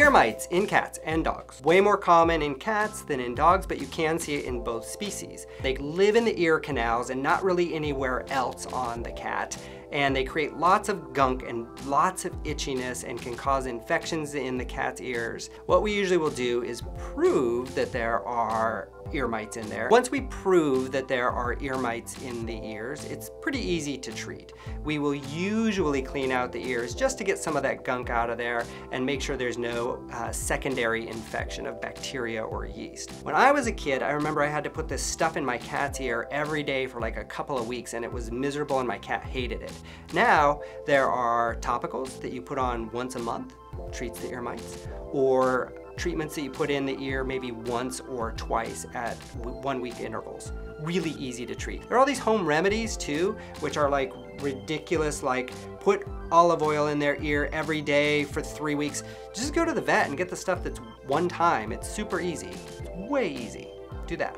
Ear mites in cats and dogs. Way more common in cats than in dogs, but you can see it in both species. They live in the ear canals and not really anywhere else on the cat. And they create lots of gunk and lots of itchiness and can cause infections in the cat's ears. What we usually will do is prove that there are ear mites in there. Once we prove that there are ear mites in the ears, it's pretty easy to treat. We will usually clean out the ears just to get some of that gunk out of there and make sure there's no secondary infection of bacteria or yeast. When I was a kid, I remember I had to put this stuff in my cat's ear every day for like a couple of weeks, and it was miserable and my cat hated it. Now, there are topicals that you put on once a month, treats the ear mites, or treatments that you put in the ear maybe once or twice at 1 week intervals. Really easy to treat. There are all these home remedies too, which are like ridiculous, like put olive oil in their ear every day for 3 weeks. Just go to the vet and get the stuff that's one time. It's super easy. It's way easy. Do that.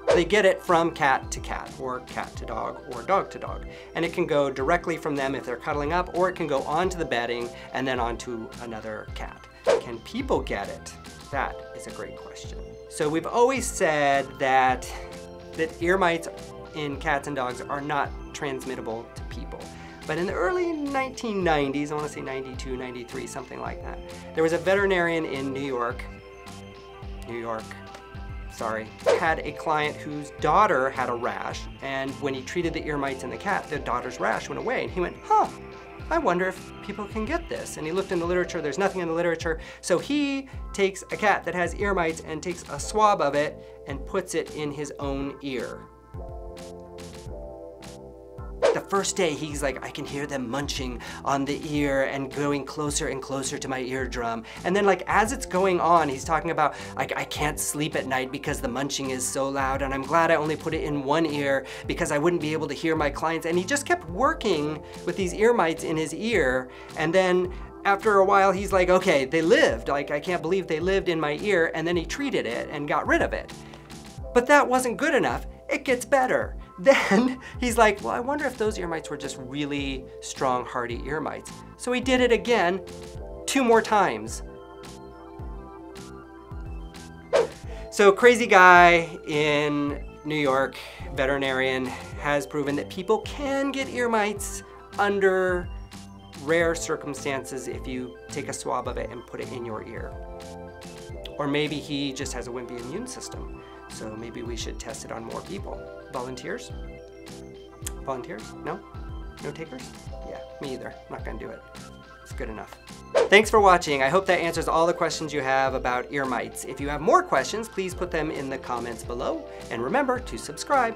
They get it from cat to cat, or cat to dog, or dog to dog. And it can go directly from them if they're cuddling up, or it can go onto the bedding and then onto another cat. Can people get it? That is a great question. So we've always said that ear mites in cats and dogs are not transmittable to people. But in the early 1990s, I want to say 92, 93, something like that, there was a veterinarian in New York, had a client whose daughter had a rash, and when he treated the ear mites in the cat, the daughter's rash went away, and he went, huh, I wonder if people can get this. And he looked in the literature, there's nothing in the literature, so he takes a cat that has ear mites and takes a swab of it and puts it in his own ear. The first day, he's like, I can hear them munching on the ear and going closer and closer to my eardrum. And then like, as it's going on, he's talking about, like, I can't sleep at night because the munching is so loud, and I'm glad I only put it in one ear because I wouldn't be able to hear my clients. And he just kept working with these ear mites in his ear. And then after a while, he's like, okay, they lived. Like, I can't believe they lived in my ear. And then he treated it and got rid of it. But that wasn't good enough. It gets better. Then he's like, well, I wonder if those ear mites were just really strong, hardy ear mites. So he did it again 2 more times. So crazy guy in New York, veterinarian, has proven that people can get ear mites under rare circumstances if you take a swab of it and put it in your ear. Or maybe he just has a wimpy immune system. So maybe we should test it on more people. Volunteers? Volunteers? No? No takers? Yeah, me either. I'm not gonna do it. It's good enough. Thanks for watching. I hope that answers all the questions you have about ear mites. If you have more questions, please put them in the comments below. And remember to subscribe.